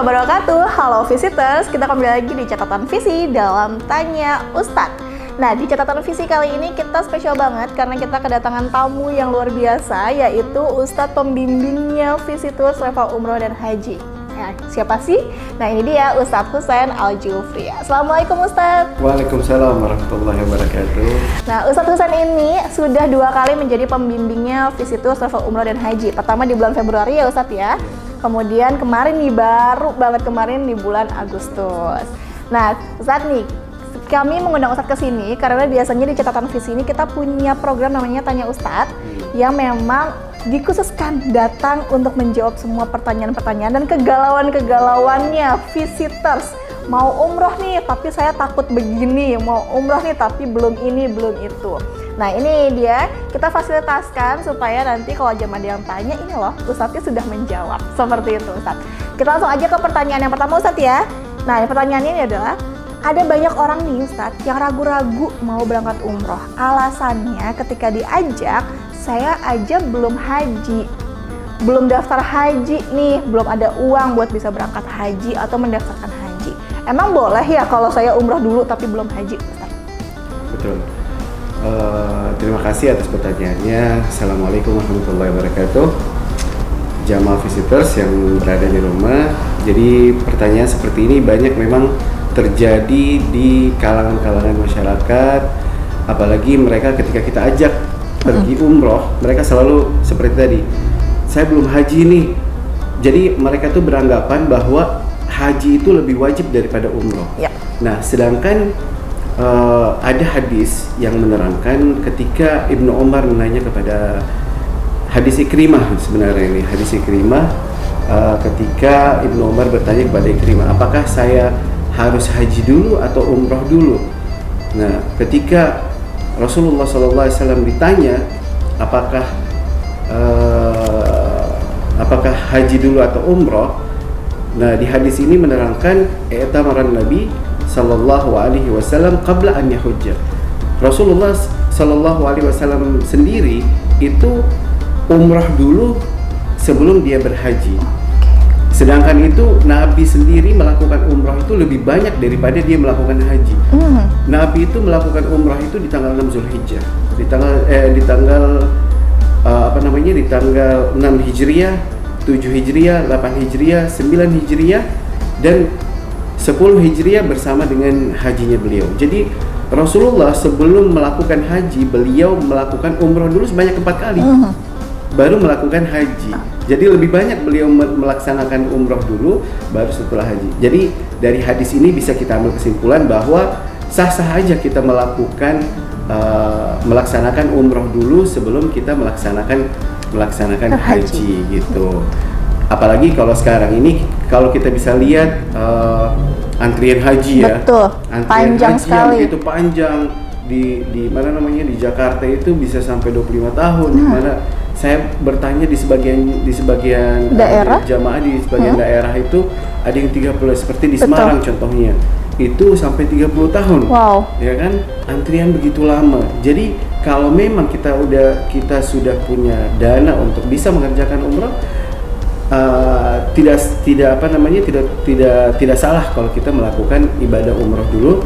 wabarakatuh. Halo visitors, kita kembali lagi di catatan visi dalam Tanya Ustadz. Nah, di catatan visi kali ini kita spesial banget karena kita kedatangan tamu yang luar biasa, yaitu Ustadz pembimbingnya visitors level umroh dan haji. Nah, siapa sih? Nah, ini dia Ustadz Husain Al-Jufri. Assalamualaikum Ustadz. Waalaikumsalam warahmatullahi wabarakatuh. Nah, Ustadz Husain ini sudah 2 kali menjadi pembimbingnya visitors level umroh dan haji. Pertama di bulan Februari ya Ustadz ya. Kemudian kemarin nih, baru banget kemarin di bulan Agustus. Nah, Ustadz nih, kami mengundang Ustadz ke sini karena biasanya di catatan visi ini kita punya program namanya Tanya Ustadz yang memang dikhususkan datang untuk menjawab semua pertanyaan-pertanyaan dan kegalauan-kegalauannya visitors. Mau umroh nih tapi saya takut begini, mau umroh nih tapi belum ini, belum itu. Nah, ini dia, kita fasilitaskan supaya nanti kalau jemaah ada yang tanya, ini loh Ustadznya sudah menjawab. Seperti itu Ustadz. Kita langsung aja ke pertanyaan yang pertama Ustadz ya. Nah, pertanyaannya ini adalah, ada banyak orang nih Ustadz yang ragu-ragu mau berangkat umroh. Alasannya ketika diajak, saya aja belum haji, belum daftar haji nih, belum ada uang buat bisa berangkat haji atau mendaftarkan haji. Emang boleh ya kalau saya umroh dulu tapi belum haji Ustadz? Betul. Terima kasih atas pertanyaannya. Assalamualaikum warahmatullahi wabarakatuh. Jamaah visitors yang berada di rumah. Jadi pertanyaan seperti ini banyak memang terjadi di kalangan-kalangan masyarakat. Apalagi mereka ketika kita ajak pergi umroh, mereka selalu seperti tadi, saya belum haji nih. Jadi mereka tuh beranggapan bahwa haji itu lebih wajib daripada umroh. Ya. Nah, sedangkan ada hadis yang menerangkan ketika Ibnu Umar menanya kepada hadis Ikrimah, sebenarnya ini hadis Ikrimah, ketika Ibnu Umar bertanya kepada Ikrimah, apakah saya harus haji dulu atau umroh dulu? Nah, ketika Rasulullah SAW ditanya apakah haji dulu atau umroh, nah di hadis ini menerangkan i'tamaran Nabi sallallahu alaihi wasallam qabla an yahujja. Rasulullah sallallahu alaihi wasallam sendiri itu umrah dulu sebelum dia berhaji. Sedangkan itu Nabi sendiri melakukan umrah itu lebih banyak daripada dia melakukan haji. Nabi itu melakukan umrah itu di tanggal 6 Zulhijjah. Di tanggal 6 Hijriah, 7 Hijriah, 8 Hijriah, 9 Hijriah dan 10 Hijriah bersama dengan hajinya beliau. Jadi Rasulullah sebelum melakukan haji, beliau melakukan umrah dulu sebanyak 4 kali. Baru melakukan haji. Jadi lebih banyak beliau melaksanakan umrah dulu baru setelah haji. Jadi dari hadis ini bisa kita ambil kesimpulan bahwa sah-sah aja kita melaksanakan umrah dulu sebelum kita melaksanakan haji gitu. Apalagi kalau sekarang ini kalau kita bisa lihat antrian haji ya. Betul. Antrian panjang haji sekali. yang begitu panjang di mana namanya di Jakarta itu bisa sampai 25 tahun. Mana saya bertanya di sebagian daerah, jamaah di sebagian daerah itu ada yang 30 seperti di Semarang contohnya. Itu sampai 30 tahun. Wow. Ya kan? Antrian begitu lama. Jadi kalau memang kita sudah punya dana untuk bisa mengerjakan umrah, tidak salah kalau kita melakukan ibadah umrah dulu.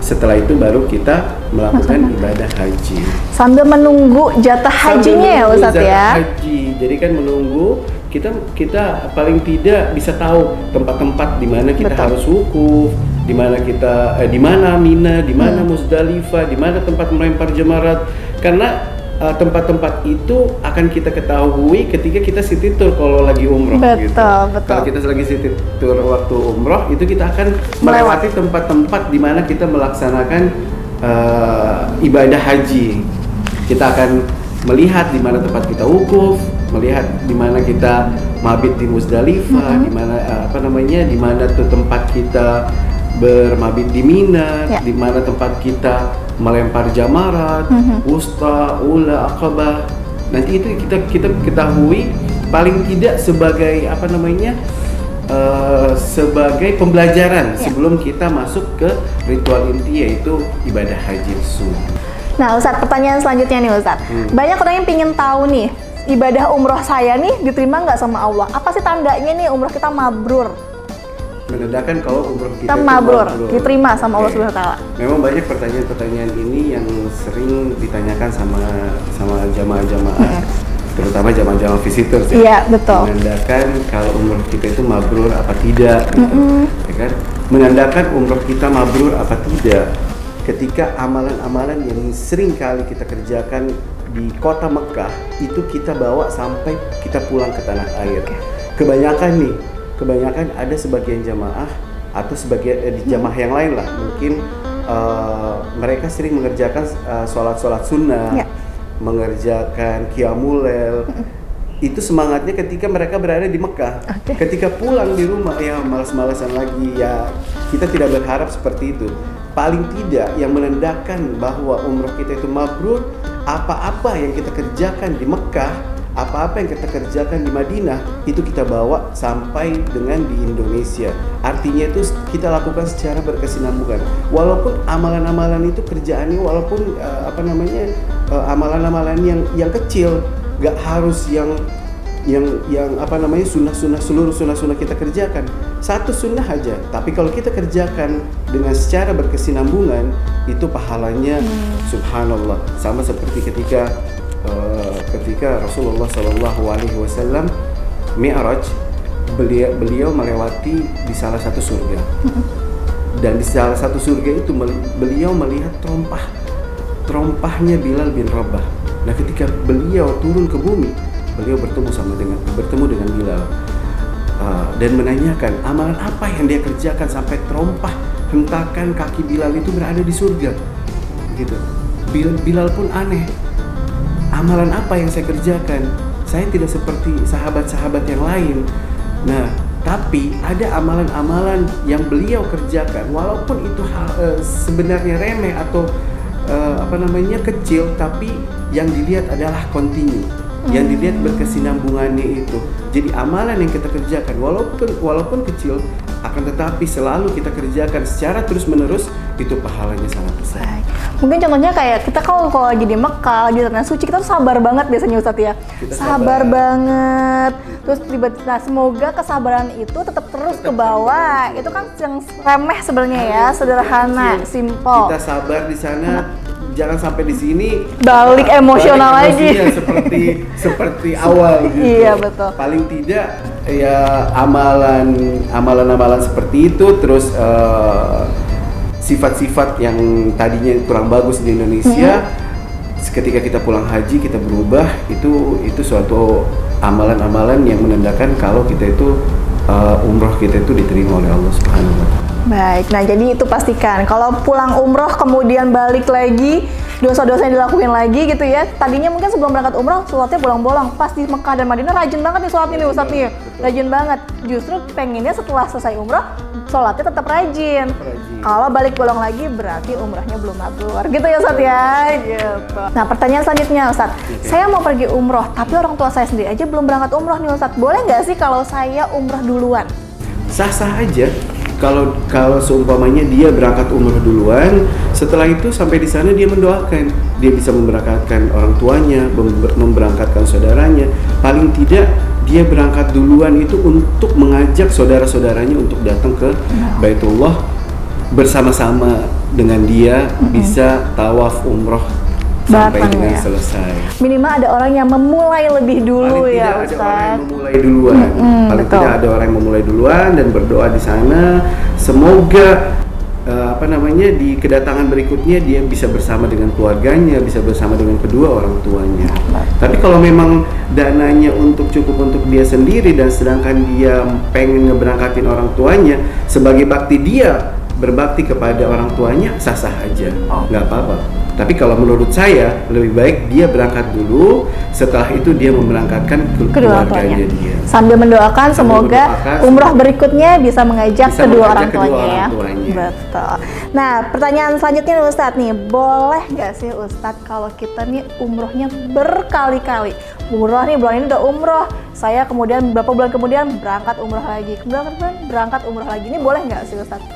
Setelah itu baru kita melakukan ibadah haji. Sambil menunggu jatah hajinya ya Ustadz ya. Haji. Jadi kan menunggu kita paling tidak bisa tahu tempat-tempat di mana kita harus wukuf, di mana Mina, di mana Muzdalifah, di mana tempat melempar jemarat. Karena tempat-tempat itu akan kita ketahui ketika kita city tour kalau lagi umroh. Betul. Kalau kita lagi city tour waktu umroh itu kita akan melewati tempat-tempat di mana kita melaksanakan ibadah haji. Kita akan melihat di mana tempat kita wukuf, melihat di mana kita mabit di Muzdalifah, di mana tuh tempat kita bermabit di Mina, di mana tempat kita melempar jamarat, wusta, ula, aqabah. Nanti itu kita ketahui paling tidak sebagai sebagai pembelajaran sebelum kita masuk ke ritual inti yaitu ibadah haji sunnah. Nah Ustadz, pertanyaan selanjutnya nih Ustadz. Banyak orang yang pengen tahu nih, ibadah umroh saya nih diterima nggak sama Allah? Apa sih tandanya nih umroh kita mabrur? menandakan kalau umroh kita Kita itu mabrur, diterima sama Allah Oke. Subhanahu wa taala. Memang banyak pertanyaan-pertanyaan ini yang sering ditanyakan sama jamaah-jamaah, terutama jamaah-jamaah visitors ya. Iya, betul. Menandakan kalau umroh kita itu mabrur apa tidak, gitu. Ya kan? Menandakan umroh kita mabrur apa tidak ketika amalan-amalan yang sering kali kita kerjakan di kota Mekah itu kita bawa sampai kita pulang ke tanah air. Kebanyakan ada sebagian jamaah atau sebagian di jamaah yang lain lah, mungkin mereka sering mengerjakan sholat-sholat sunnah, Ya. mengerjakan qiyamul lail. Itu semangatnya ketika mereka berada di Mekah. Oke. Ketika pulang di rumah ya malas-malasan lagi, ya kita tidak berharap seperti itu. Paling tidak yang menandakan bahwa umroh kita itu mabrur, apa-apa yang kita kerjakan di Mekah, apa-apa yang kita kerjakan di Madinah, itu kita bawa sampai dengan di Indonesia. Artinya itu kita lakukan secara berkesinambungan. Walaupun amalan-amalan itu kerjaannya, walaupun amalan-amalan yang kecil, gak harus yang sunnah-sunnah, seluruh sunnah-sunnah kita kerjakan. Satu sunnah aja, tapi kalau kita kerjakan dengan secara berkesinambungan, itu pahalanya subhanallah. Sama seperti ketika Rasulullah SAW Mi'raj, beliau melewati di salah satu surga. Dan di salah satu surga itu beliau melihat trompahnya Bilal bin Rabah. Nah, ketika beliau turun ke bumi, beliau bertemu dengan Bilal dan menanyakan amalan apa yang dia kerjakan sampai terompah hentakan kaki Bilal itu berada di surga. Gitu. Bilal pun aneh. Amalan apa yang saya kerjakan? Saya tidak seperti sahabat-sahabat yang lain. Nah, tapi ada amalan-amalan yang beliau kerjakan, walaupun itu sebenarnya remeh atau kecil, tapi yang dilihat adalah kontinu, yang dilihat berkesinambungannya itu. Jadi amalan yang kita kerjakan walaupun kecil, akan tetapi selalu kita kerjakan secara terus-menerus, itu pahalanya sangat besar. Baik. Mungkin contohnya kayak kita kalau lagi di Mekah, lagi di tanah suci, kita tuh sabar banget biasanya Ustadz ya. Kita Sabar sabar. banget. Terus tiba-tiba, nah, semoga kesabaran itu tetap terus ke bawah. Itu kan yang remeh sebenarnya ya, sederhana, simple. Kita sabar di sana, jangan sampai di sini Balik emosional lagi. emosinya seperti awal gitu. Iya, betul. Paling tidak ya amalan seperti itu, terus sifat-sifat yang tadinya kurang bagus di Indonesia, ketika kita pulang haji kita berubah, itu suatu amalan-amalan yang menandakan kalau kita itu umroh kita itu diterima oleh Allah Subhanahu wa taala. Baik, nah jadi itu pastikan kalau pulang umroh kemudian balik lagi, dosa-dosa yang dilakuin lagi gitu ya. Tadinya mungkin sebelum berangkat umroh sholatnya bolong-bolong, pas di Mekah dan Madinah rajin banget nih sholat ini Ustadz nih, rajin banget. Justru pengennya setelah selesai umroh sholatnya tetap rajin. Kalau balik bolong lagi berarti umrohnya belum mabrur, gitu ya Ustadz ya. Gitu. Nah pertanyaan selanjutnya Ustadz, saya mau pergi umroh tapi orang tua saya sendiri aja belum berangkat umroh nih Ustadz. Boleh nggak sih kalau saya umroh duluan? Sah-sah aja. Kalau seumpamanya dia berangkat umroh duluan, setelah itu sampai di sana dia mendoakan, dia bisa memberangkatkan orang tuanya, memberangkatkan saudaranya. Paling tidak dia berangkat duluan itu untuk mengajak saudara-saudaranya untuk datang ke Baitullah bersama-sama dengan dia, bisa tawaf umroh sampai Bareng dengan ya. selesai. Minimal ada orang yang memulai lebih dulu Paling ya tidak ada orang yang Ustadz. memulai duluan. Paling betul. tidak ada orang yang memulai duluan dan berdoa di sana. Semoga di kedatangan berikutnya dia bisa bersama dengan keluarganya, bisa bersama dengan kedua orang tuanya. Tapi kalau memang dananya cukup untuk dia sendiri dan sedangkan dia pengen ngeberangkatin orang tuanya, sebagai bakti dia berbakti kepada orang tuanya, sah-sah aja, nggak apa-apa. Tapi kalau menurut saya lebih baik dia berangkat dulu, setelah itu dia memberangkatkan Kedua keluarganya orangnya. dia. Sambil mendoakan semoga mendoakan, umroh berikutnya bisa mengajak bisa kedua mengajak orang kedua tuanya orang ya. tuanya. Betul. Nah, pertanyaan selanjutnya nih Ustadz nih, boleh nggak sih Ustadz kalau kita nih umrohnya berkali-kali? Umroh nih bulan ini udah umroh, saya kemudian beberapa bulan kemudian berangkat umroh lagi, kemudian berangkat umroh lagi, ini boleh nggak sih Ustadz?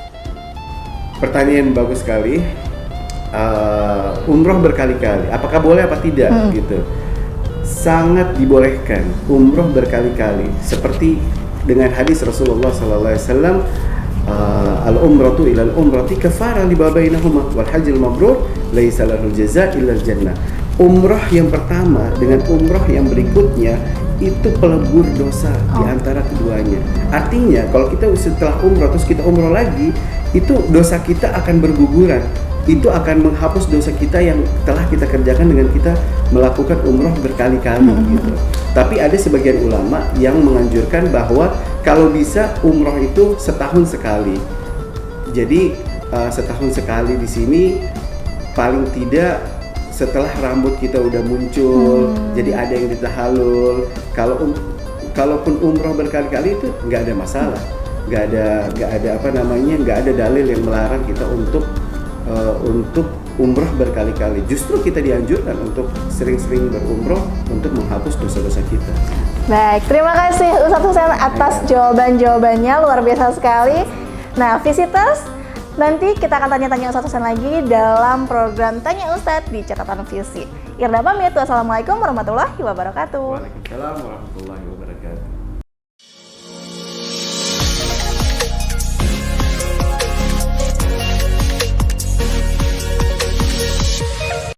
Pertanyaan bagus sekali. Umroh berkali-kali, apakah boleh apa tidak gitu? Sangat dibolehkan umroh berkali-kali, seperti dengan hadis Rasulullah SAW, al-umratu ila al-umrati kafarah lima bainahuma wal hajjul mabrur laisa lahul jazaa illa al-jannah. Umrah yang pertama dengan umrah yang berikutnya itu pelebur dosa di antara keduanya. Artinya kalau kita setelah umrah terus kita umrah lagi, itu dosa kita akan berguguran. Itu akan menghapus dosa kita yang telah kita kerjakan dengan kita melakukan umrah berkali-kali gitu. Tapi ada sebagian ulama yang menganjurkan bahwa kalau bisa umrah itu setahun sekali. Jadi setahun sekali di sini paling tidak setelah rambut kita udah muncul, jadi ada yang ditahallul. Kalaupun umrah berkali-kali itu nggak ada masalah, nggak ada dalil yang melarang kita untuk umrah berkali-kali. Justru kita dianjurkan untuk sering-sering berumrah untuk menghapus dosa-dosa kita. Baik, terima kasih Ustadz Husain atas jawaban-jawabannya, luar biasa sekali. Nah, visitors, nanti kita akan tanya-tanya Ustadz Husain lagi dalam program Tanya Ustadz di Catatan Visi. Irda pamit, wassalamualaikum warahmatullahi wabarakatuh. Waalaikumsalam warahmatullahi wabarakatuh.